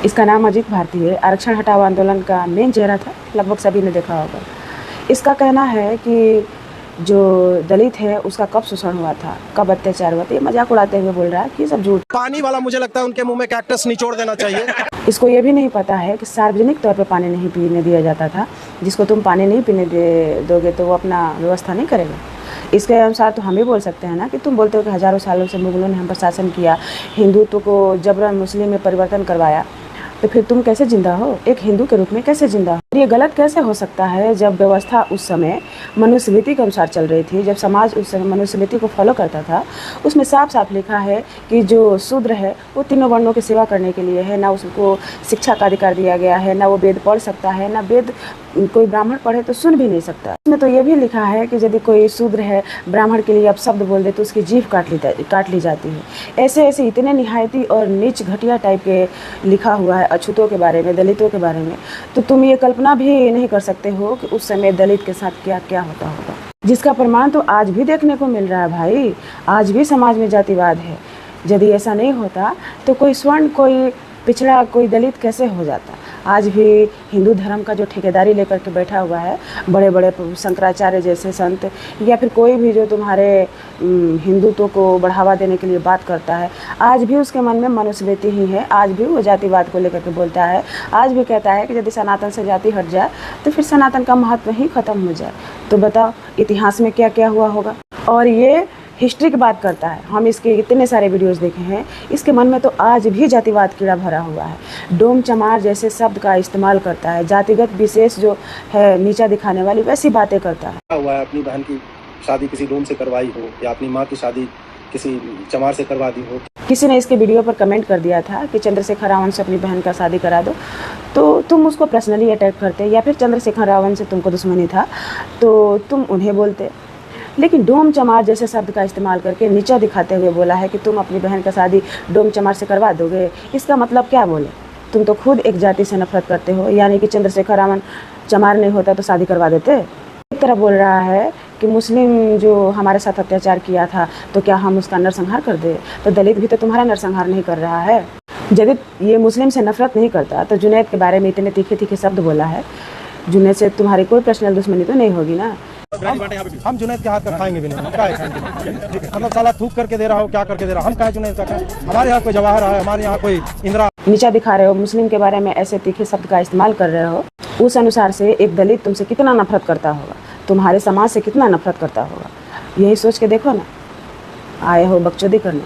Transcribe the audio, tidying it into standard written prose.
इसका नाम अजीत भारती है। आरक्षण हटाओ आंदोलन का मेन चेहरा था, लगभग सभी ने देखा होगा। इसका कहना है कि जो दलित है उसका कब शोषण हुआ था, कब अत्याचार हुआ था। ये मजाक उड़ाते हुए बोल रहा है कि सब झूठ। पानी वाला मुझे लगता है उनके मुंह में कैक्टस निचोड़ देना चाहिए। इसको ये भी नहीं पता है कि सार्वजनिक तौर पर पानी नहीं पीने दिया जाता था। जिसको तुम पानी नहीं पीने दोगे तो वो अपना व्यवस्था नहीं करेगा। इसके अनुसार तो हम भी बोल सकते हैं ना कि तुम बोलते हो कि हज़ारों सालों से मुगलों ने हम पर शासन किया, हिंदुत्व को जबरन मुस्लिम में परिवर्तन करवाया, तो फिर तुम कैसे जिंदा हो, एक हिंदू के रूप में कैसे जिंदा हो। ये गलत कैसे हो सकता है जब व्यवस्था उस समय मनुस्मृति के अनुसार चल रही थी, जब समाज उस समय मनुस्मृति को फॉलो करता था। उसमें साफ साफ लिखा है कि जो शूद्र है वो तीनों वर्णों की सेवा करने के लिए है, ना उसको शिक्षा का अधिकार दिया गया है, ना वो वेद पढ़ सकता है, ना वेद कोई ब्राह्मण पढ़े तो सुन भी नहीं सकता। इसमें तो ये भी लिखा है कि यदि कोई शूद्र है ब्राह्मण के लिए अब शब्द बोल दे तो उसकी जीभ काट ली जाती है। ऐसे ऐसे इतने निहायती और नीच घटिया टाइप के लिखा हुआ है अछूतों के बारे में, दलितों के बारे में। तो तुम ये कल्पना भी नहीं कर सकते हो कि उस समय दलित के साथ क्या क्या होता होगा, जिसका प्रमाण तो आज भी देखने को मिल रहा है भाई। आज भी समाज में जातिवाद है। यदि ऐसा नहीं होता तो कोई स्वर्ण, कोई पिछड़ा, कोई दलित कैसे हो जाता। आज भी हिंदू धर्म का जो ठेकेदारी लेकर के बैठा हुआ है, बड़े बड़े शंकराचार्य जैसे संत, या फिर कोई भी जो तुम्हारे हिंदुत्व को बढ़ावा देने के लिए बात करता है, आज भी उसके मन में मनुस्मृति ही है। आज भी वो जातिवाद को लेकर के बोलता है। आज भी कहता है कि यदि सनातन से जाति हट जाए तो फिर सनातन का महत्व ही खत्म हो जाए। तो बताओ इतिहास में क्या क्या हुआ होगा। और ये हिस्ट्री की बात करता है। हम इसके इतने सारे वीडियोस देखे हैं। इसके मन में तो आज भी जातिवाद कीड़ा भरा हुआ है। डोम चमार जैसे शब्द का इस्तेमाल करता है। जातिगत विशेष जो है नीचा दिखाने वाली वैसी बातें करता है। हुआ है अपनी बहन की शादी किसी डोम से करवाई हो या अपनी माँ की शादी किसी चमार से करवा दी हो। किसी ने इसके वीडियो पर कमेंट कर दिया था कि चंद्रशेखर रावण से अपनी बहन का शादी करा दो, तो तुम उसको पर्सनली अटैक करते, या फिर चंद्रशेखर रावण से तुमको दुश्मनी था तो तुम उन्हें बोलते। लेकिन डोम चमार जैसे शब्द का इस्तेमाल करके नीचा दिखाते हुए बोला है कि तुम अपनी बहन का शादी डोम चमार से करवा दोगे। इसका मतलब क्या बोले? तुम तो खुद एक जाति से नफरत करते हो, यानी कि चंद्रशेखर रावण चमार नहीं होता तो शादी करवा देते। एक तरह बोल रहा है कि मुस्लिम जो हमारे साथ अत्याचार किया था तो क्या हम उसका नरसंहार कर दे। तो दलित भी तो तुम्हारा नरसंहार नहीं कर रहा है। यदि ये मुस्लिम से नफरत नहीं करता तो जुनैद के बारे में इतने तीखे तीखे शब्द बोला है। जुनैद से तुम्हारी कोई पर्सनल दुश्मनी तो नहीं होगी ना। हम जुनैद के हाथ का खाएंगे भी नहीं। क्या है मतलब साला थूक करके दे रहा हो, क्या करके दे रहा हो, हम कहा जुनैद का खाएं। हमारे यहाँ कोई जवाहर है, हमारे यहाँ कोई इंदिरा। नीचा दिखा रहे हो, मुस्लिम के बारे में ऐसे तीखे शब्द का इस्तेमाल कर रहे हो। उस अनुसार से एक दलित तुमसे कितना नफरत करता होगा, तुम्हारे समाज से कितना नफरत करता होगा। यही सोच के देखो ना, आए हो बकचोदी करने।